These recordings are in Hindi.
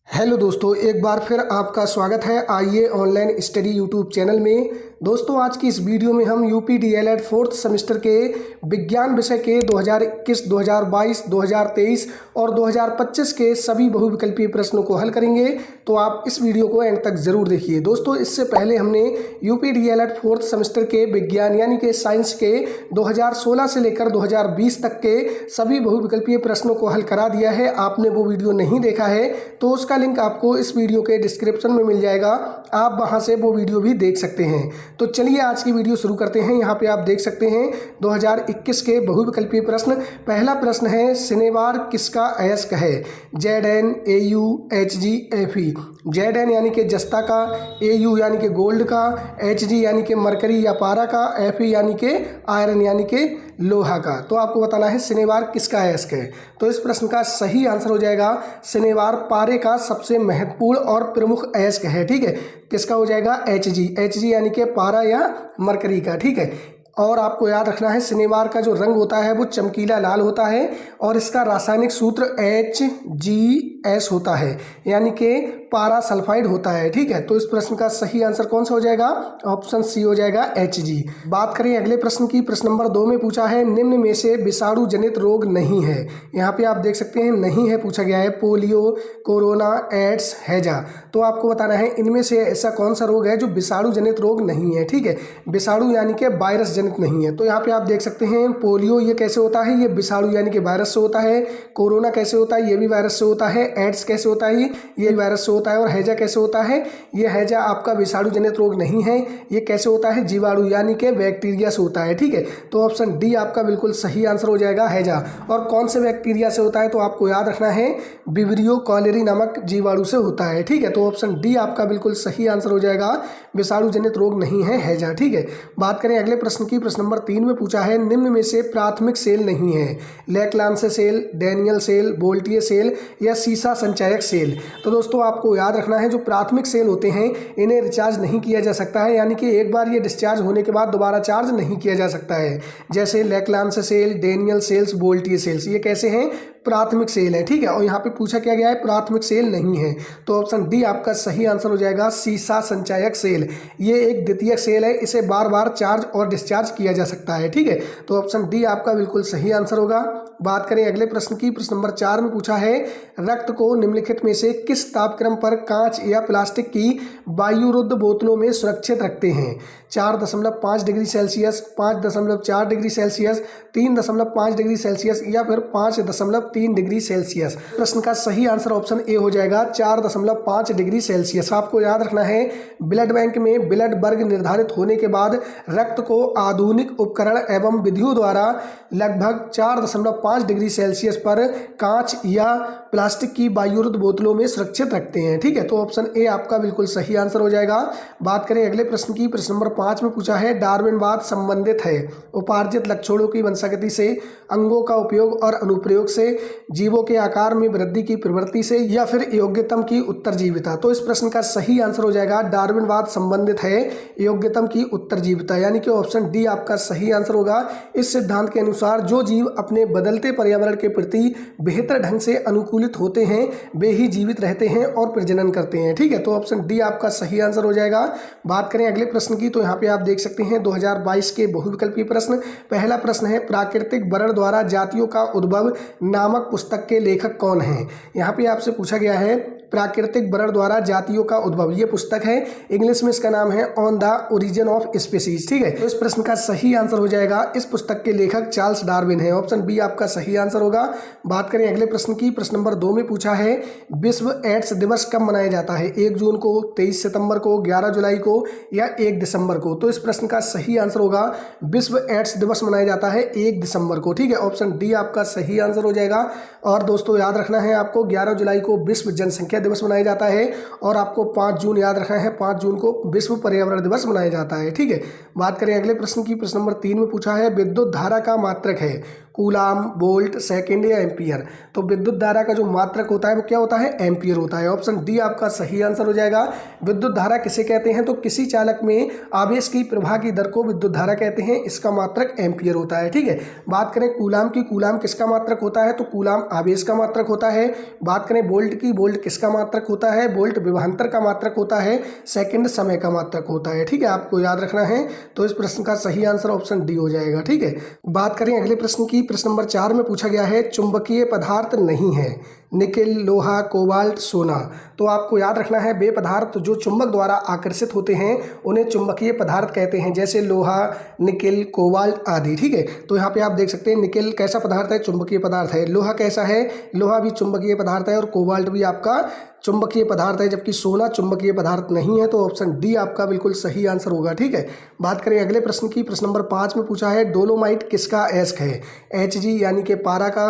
हेलो दोस्तों, एक बार फिर आपका स्वागत है आइए ऑनलाइन स्टडी यूट्यूब चैनल में। दोस्तों, आज की इस वीडियो में हम यूपी डीएलएड फोर्थ सेमेस्टर के विज्ञान विषय के 2021, 2022, 2023 और 2025 के सभी बहुविकल्पीय प्रश्नों को हल करेंगे। तो आप इस वीडियो को एंड तक ज़रूर देखिए। दोस्तों, इससे पहले हमने यूपी डीएलएड फोर्थ सेमेस्टर के विज्ञान यानी कि साइंस के 2016 से लेकर 2020 तक के सभी बहुविकल्पीय प्रश्नों को हल करा दिया है। आपने वो वीडियो नहीं देखा है तो उसका लिंक आपको इस वीडियो के डिस्क्रिप्शन में मिल जाएगा, आप वहां से वो वीडियो भी देख सकते हैं। तो चलिए आज की वीडियो शुरू करते हैं। यहाँ पे आप देख सकते हैं 2021 के बहुविकल्पीय प्रश्न। पहला प्रश्न है, शनिवार किसका अयस्क है? Zn, Au, Hg, Fe। Zn यानी कि जस्ता का, Au यानी कि गोल्ड का, Hg यानी कि मरकरी या पारा का, Fe यानी कि आयरन यानी कि लोहा का। तो आपको बताना है शनिवार किसका अयस्क है। तो इस प्रश्न का सही आंसर हो जाएगा शनिवार पारे का सबसे महत्वपूर्ण और प्रमुख अयस्क है। ठीक है, किसका हो जाएगा? Hg यानी कि पारा या मरकरी का। ठीक है, और आपको याद रखना है शनिवार का जो रंग होता है वो चमकीला लाल होता है और इसका रासायनिक सूत्र HgS होता है, यानी कि पारा सल्फाइड होता है। ठीक है, तो इस प्रश्न का सही आंसर कौन सा हो जाएगा? ऑप्शन सी हो जाएगा Hg। बात करें अगले प्रश्न की। प्रश्न नंबर 2 में पूछा है, निम्न में से विषाणु जनित रोग नहीं है। यहाँ पे आप देख सकते हैं नहीं है पूछा गया है, पोलियो, कोरोना, एड्स, हैजा। तो आपको बताना है इनमें से ऐसा कौन सा रोग है जो विषाणु जनित रोग नहीं है। ठीक है, विषाणु यानी कि वायरस जनित नहीं है। तो यहाँ पे आप देख सकते हैं पोलियो ये कैसे होता है, ये विषाणु यानी कि वायरस से होता है। कोरोना कैसे होता है, ये भी वायरस से होता है। एड्स कैसे होता है, ये वायरस से होता है। और हैजा कैसे होता है, ये हैजा आपका विषाणु जनित रोग नहीं है। ये कैसे होता है? जीवाणु यानी कि बैक्टीरिया से होता है। ठीक है, तो ऑप्शन डी आपका बिल्कुल सही आंसर हो जाएगा, हैजा। और कौन से बैक्टीरिया से होता है तो आपको याद रखना है विब्रियो कॉलेरी नामक जीवाणु से होता है। ठीक है, तो ऑप्शन डी आपका बिल्कुल सही आंसर हो जाएगा, विषाणु जनित रोग नहीं है हैजा। ठीक है, बात करें अगले प्रश्न की। प्रश्न नंबर 3 में पूछा है, निम्न में से प्राथमिक सेल नहीं है। लेक्लांसे सेल, डैनियल सेल, वोल्टियर सेल या सीसा संचायक सेल। तो दोस्तों आपको याद रखना है जो प्राथमिक सेल होते हैं इन्हें रिचार्ज नहीं किया जा सकता है, यानी कि एक बार ये डिस्चार्ज होने के बाद दोबारा चार्ज नहीं किया जा सकता है। जैसे लेक्लांसे सेल, डैनियल सेल्स, वोल्टियर सेल्स, ये कैसे हैं? प्राथमिक सेल है। ठीक है, और यहाँ पे पूछा क्या गया है? प्राथमिक सेल नहीं है। तो ऑप्शन डी आपका सही आंसर हो जाएगा, सीसा संचायक सेल। ये एक द्वितीयक सेल है, इसे बार बार चार्ज और डिस्चार्ज किया जा सकता है। ठीक है, तो ऑप्शन डी आपका बिल्कुल सही आंसर होगा। बात करें अगले प्रश्न की। प्रश्न नंबर 4 में पूछा है, रक्त को निम्नलिखित में से किस तापक्रम पर कांच या प्लास्टिक की वायुरुद्ध बोतलों में सुरक्षित रखते हैं? 4.5 degree Celsius, 5.4 degree Celsius, 3.5 degree Celsius या फिर 5.3 डिग्री सेल्सियस। प्रश्न का सही आंसर ऑप्शन ए हो जाएगा, 4.5 डिग्री सेल्सियस। आपको याद रखना है ब्लड बैंक में ब्लड वर्ग निर्धारित होने के बाद रक्त को आधुनिक उपकरण एवं विधियों द्वारा लगभग 4.5 डिग्री सेल्सियस पर कांच या प्लास्टिक की वायुरुद्ध बोतलों में सुरक्षित रखते हैं। ठीक है, तो ऑप्शन ए आपका बिल्कुल सही आंसर हो जाएगा। बात करें अगले प्रश्न की। प्रश्न नंबर 5 में पूछा है, डार्विनवाद संबंधित है उपार्जित लक्षणों की वंशागति से, अंगों का उपयोग और अनुप्रयोग से, जीवों के आकार में वृद्धि की प्रवृत्ति से या फिर योग्यतम की उत्तरजीविता। तो इस प्रश्न का सही आंसर हो जाएगा, डार्विनवाद संबंधित है योग्यतम की उत्तरजीविता, यानी कि ऑप्शन डी आपका सही आंसर होगा। इस सिद्धांत के अनुसार जो जीव अपने बदलते पर्यावरण के प्रति बेहतर ढंग से अनुकूलित होते हैं वे ही जीवित रहते हैं और प्रजनन करते हैं। ठीक है, तो ऑप्शन डी आपका सही आंसर हो जाएगा। बात करें अगले प्रश्न की। तो यहाँ पे आप देख सकते हैं 2022 के बहुविकल्पीय प्रश्न। पहला प्रश्न है, प्राकृतिक वर्ण द्वारा जातियों का उद्भव नामक पुस्तक के लेखक कौन हैं? यहाँ पे आपसे पूछा गया है प्राकृतिक वर्ण द्वारा जातियों का उद्भव, ये पुस्तक है, इंग्लिश में इसका नाम है on the origin of species. ठीक है, तो इस प्रश्न का सही आंसर हो जाएगा, इस पुस्तक के लेखक चार्ल्स डार्विन है। ऑप्शन बी आपका सही आंसर होगा। बात करें अगले प्रश्न की। प्रश्न नंबर 2 में पूछा है, विश्व एड्स दिवस कब मनाया जाता है? 1 जून को, 23 सितंबर को, 11 जुलाई को या 1 दिसंबर को? तो इस प्रश्न का सही आंसर होगा, विश्व एड्स दिवस मनाया जाता है 1 दिसंबर को। ठीक है, ऑप्शन डी आपका सही आंसर हो जाएगा। और दोस्तों याद रखना है आपको 11 जुलाई को विश्व जनसंख्या दिवस मनाया जाता है और आपको 5 जून याद रखना है, 5 जून को विश्व पर्यावरण दिवस मनाया जाता है। ठीक है, बात करें अगले प्रश्न की। प्रश्न नंबर 3 में पूछा है, विद्युत धारा का मात्रक है कूलाम, वोल्ट, सेकंड या एम्पियर। तो विद्युत धारा का जो मात्रक होता है वो क्या होता है? एम्पियर होता है। ऑप्शन डी आपका सही आंसर हो जाएगा। विद्युत धारा किसे कहते हैं? तो किसी चालक में आवेश की प्रवाह की दर को विद्युत धारा कहते हैं, इसका मात्रक एम्पियर होता है। ठीक है, बात करें कूलाम की, कूलाम किसका मात्रक होता है? तो कूलाम आवेश का मात्रक होता है। बात करें वोल्ट की, वोल्ट किसका मात्रक होता है? वोल्ट विभवांतर का मात्रक होता है। सेकंड समय का मात्रक होता है। ठीक है, आपको याद रखना है। तो इस प्रश्न का सही आंसर ऑप्शन डी हो जाएगा। ठीक है, बात करें अगले प्रश्न की। प्रश्न नंबर 4 में पूछा गया है चुंबकीय पदार्थ नहीं है, निकेल, लोहा, कोबाल्ट, सोना। तो आपको याद रखना है वे पदार्थ जो चुंबक द्वारा आकर्षित होते हैं उन्हें चुंबकीय पदार्थ कहते हैं, जैसे लोहा, निकेल, कोबाल्ट आदि। ठीक है, तो यहाँ पे आप देख सकते हैं निकेल कैसा पदार्थ है? चुंबकीय पदार्थ है। लोहा कैसा है? लोहा भी चुंबकीय पदार्थ है। और कोबाल्ट भी आपका चुंबकीय पदार्थ है, जबकि सोना चुंबकीय पदार्थ नहीं है। तो ऑप्शन डी आपका बिल्कुल सही आंसर होगा। ठीक है, बात करें अगले प्रश्न की। प्रश्न नंबर 5 में पूछा है डोलोमाइट किसका अयस्क है? Hg यानी कि पारा का,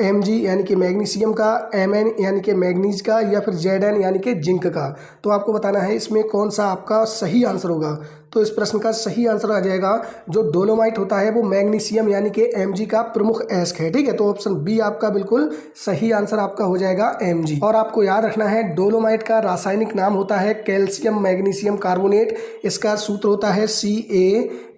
Mg यानी कि मैग्नीशियम का, Mn यानी कि मैग्नीज का, या फिर Zn यानी कि जिंक का। तो आपको बताना है इसमें कौन सा आपका सही आंसर होगा। तो इस प्रश्न का सही आंसर आ जाएगा जो डोलोमाइट होता है वो मैग्नीशियम यानी कि Mg का प्रमुख अयस्क है। ठीक है, तो ऑप्शन बी आपका बिल्कुल सही आंसर आपका हो जाएगा Mg। और आपको याद रखना है डोलोमाइट का रासायनिक नाम होता है कैल्शियम मैग्नीशियम कार्बोनेट। इसका सूत्र होता है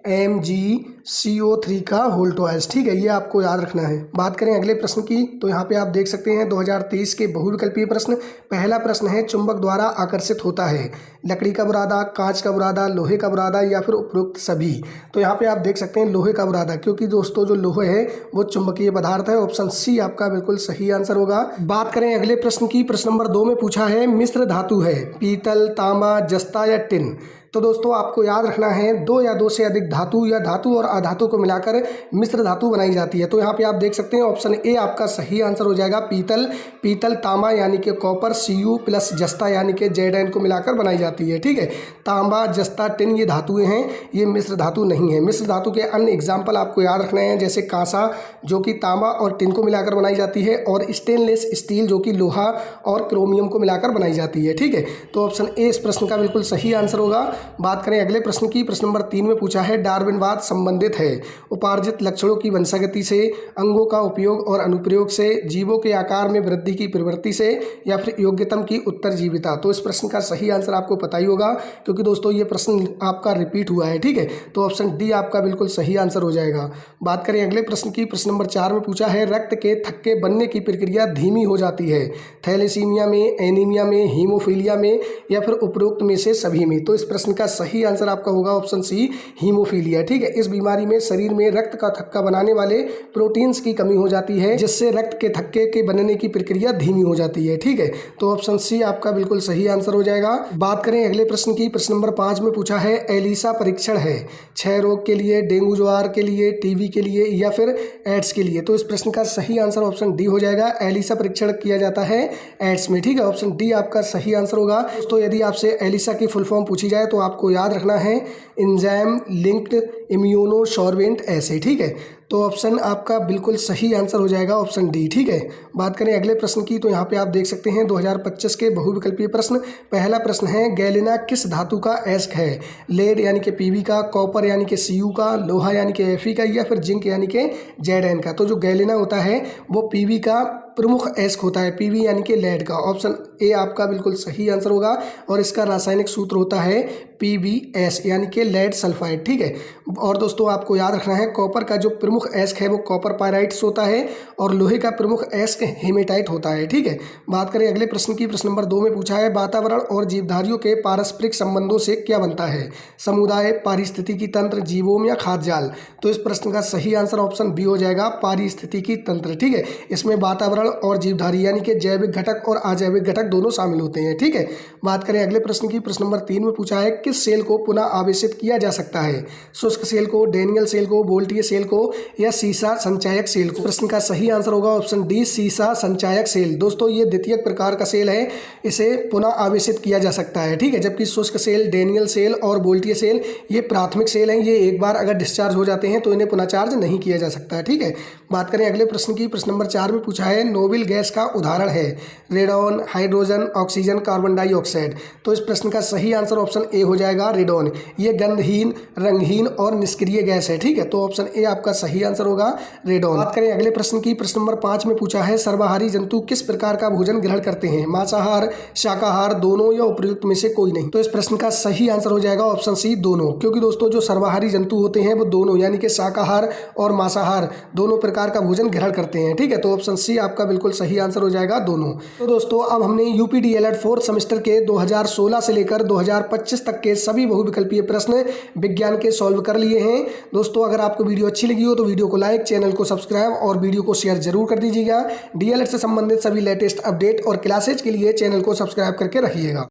CaMgCO3 का होल ट्वाइस। ठीक है, ये आपको याद रखना है। बात करें अगले प्रश्न की, तो यहाँ पे आप देख सकते हैं 2023 के बहुविकल्पीय प्रश्न। पहला प्रश्न है चुंबक द्वारा आकर्षित होता है लकड़ी का बुरादा, कांच का बुरादा, लोहे का बुरादा, या फिर उपरोक्त सभी। तो यहाँ पे आप देख सकते हैं लोहे का बुरादा, क्योंकि दोस्तों जो लोहे है वो चुंबकीय पदार्थ है। ऑप्शन सी आपका बिल्कुल सही आंसर होगा। बात करें अगले प्रश्न की। प्रश्न नंबर 2 में पूछा है मिश्र धातु है पीतल, तांबा, जस्ता या टिन। तो दोस्तों आपको याद रखना है 2 या 2 से अधिक धातु या धातु और अधातु को मिलाकर मिश्र धातु बनाई जाती है। तो यहाँ पे आप देख सकते हैं ऑप्शन ए आपका सही आंसर हो जाएगा पीतल। पीतल, तांबा यानी कि कॉपर, Cu प्लस जस्ता यानी कि Zn को मिलाकर बनाई जाती है। ठीक है, तांबा, जस्ता, टिन ये धातुएं हैं, ये मिश्र धातु नहीं है। मिश्र धातु के अन्य एग्जाम्पल आपको याद रखने हैं, जैसे कांसा जो कि तांबा और टिन को मिलाकर बनाई जाती है, और स्टेनलेस स्टील जो कि लोहा और क्रोमियम को मिलाकर बनाई जाती है। ठीक है, तो ऑप्शन ए इस प्रश्न का बिल्कुल सही आंसर होगा। बात करें अगले प्रश्न की। प्रश्न नंबर 3 में पूछा है डार्विनवाद संबंधित है उपार्जित लक्षणों की वंशागति से, अंगों का उपयोग और अनुप्रयोग से, जीवों के आकार में वृद्धि की प्रवृत्ति से, या फिर योग्यतम की उत्तरजीविता। तो इस प्रश्न का सही आंसर आपको पता ही होगा, क्योंकि दोस्तों ये प्रश्न आपका रिपीट हुआ है। ठीक है, तो ऑप्शन डी आपका बिल्कुल सही आंसर हो जाएगा। बात करें अगले प्रश्न की। प्रश्न नंबर 4 में पूछा है रक्त के थक्के बनने की प्रक्रिया धीमी हो जाती है थैलेसीमिया में, एनीमिया में, हीमोफीलिया में, या फिर उपरोक्त में से सभी में। तो इस प्रश्न का सही आंसर आपका होगा ऑप्शन सी हीमोफीलिया। ठीक है, इस बीमारी में शरीर में रक्त का थक्का बनाने वाले प्रोटीन्स की कमी हो जाती है, जिससे रक्त के थक्के के बनने की प्रक्रिया धीमी हो जाती है। ठीक है, तो ऑप्शन सी आपका बिल्कुल सही आंसर हो जाएगा। बात करें अगले प्रश्न की। प्रश्न नंबर 5 में पूछा है एलिसा परीक्षण है क्षय रोग के लिए, डेंगू ज्वार के लिए, टीबी के लिए, या फिर एड्स के लिए। तो इस प्रश्न का सही आंसर ऑप्शन डी हो जाएगा। एलिसा परीक्षण किया जाता है एड्स में। ठीक है, ऑप्शन डी आपका सही आंसर होगा। दोस्तों यदि आपसे एलिसा की फुल फॉर्म पूछी जाए तो आपको याद रखना है एंजाइम लिंक्ड इम्यूनो सॉर्बेंट ऐसे। ठीक है, तो ऑप्शन आपका बिल्कुल सही आंसर हो जाएगा ऑप्शन डी। ठीक है, बात करें अगले प्रश्न की। तो यहाँ पे आप देख सकते हैं 2025 के बहुविकल्पीय प्रश्न। पहला प्रश्न है गैलेना किस धातु का अयस्क है? लेड यानी कि Pb का, कॉपर यानी कि Cu का, लोहा यानी कि Fe का, या फिर जिंक यानी कि Zn का। तो जो गैलेना होता है वो Pb का प्रमुख अयस्क होता है, Pb यानी कि लेड का। ऑप्शन ए आपका बिल्कुल सही आंसर होगा, और इसका रासायनिक सूत्र होता है PbS यानी कि लेड सल्फाइड। ठीक है, और दोस्तों आपको याद रखना है कॉपर का जो प्रमुख अयस्क है वो कॉपर पायराइट्स होता है, और लोहे का प्रमुख अयस्क हेमेटाइट होता है। ठीक है, बात करें अगले प्रश्न की। प्रश्न नंबर 2 में पूछा है वातावरण और जीवधारियों के पारस्परिक संबंधों से क्या बनता है? समुदाय, पारिस्थितिकी तंत्र, जीवोम या खाद्य जाल। तो इस प्रश्न का सही आंसर ऑप्शन बी हो जाएगा पारिस्थितिकी तंत्र। ठीक है, इसमें वातावरण और जीवधारी यानी कि जैविक घटक और अजैविक घटक दोनों शामिल होते हैं। ठीक है, बात करें अगले प्रश्न की। प्रश्न नंबर 3 में पूछा है किस सेल को पुनः आवेशित किया जा सकता है? शुष्क सेल को, डेनियल सेल को, वोल्टीय सेल को, या सीसा संचायक सेल को। प्रश्न का सही आंसर होगा ऑप्शन डी सीसा संचायक सेल। दोस्तों ये द्वितीयक प्रकार का सेल है, इसे पुनः आवेशित किया जा सकता है। ठीक है, जबकि शुष्क सेल, डेनियल सेल और वोल्टीय सेल ये प्राथमिक सेल हैं, ये एक बार अगर डिस्चार्ज हो जाते हैं तो इन्हें पुनः चार्ज नहीं किया जा सकता है। ठीक है, बात करें अगले प्रश्न की। प्रश्न नंबर 4 में पूछा है नोबेल गैस का उदाहरण है radon, hydrogen, oxygen, carbon dioxide. तो इस प्रश्न का सही आंसर ऑप्शन ए हो जाएगा रेडॉन। ये गंधहीन, रंगहीन और निष्क्रिय गैस है। ठीक है, तो ऑप्शन ए आपका सही सही आंसर होगा रेडॉन। बात करें अगले प्रश्न की, प्रश्न नंबर 5 में पूछा है सर्वाहारी जंतु किस प्रकार का भोजन ग्रहण करते हैं? मांसाहार, शाकाहार, दोनों या उपयुक्त में से कोई नहीं। तो इस प्रश्न का सही आंसर हो जाएगा ऑप्शन सी दोनों, क्योंकि दोस्तों जो सर्वाहारी जंतु होते हैं वो दोनों यानी कि शाकाहार और मांसाहार दोनों प्रकार का भोजन ग्रहण करते हैं। ठीक है, तो ऑप्शन सी आपका बिल्कुल सही आंसर हो जाएगा दोनों। तो दोस्तों अब हमने यूपी डीएलएड 4th सेमेस्टर के 2016 से लेकर 2025 तक के सभी बहुविकल्पीय प्रश्न विज्ञान के सॉल्व कर लिए हैं। दोस्तों अगर आपको वीडियो अच्छी लगी हो तो वीडियो को लाइक, चैनल को सब्सक्राइब और वीडियो को शेयर जरूर कर दीजिएगा। डीएलएड से संबंधित सभी लेटेस्ट अपडेट और क्लासेज के लिए चैनल को सब्सक्राइब करके रखिएगा।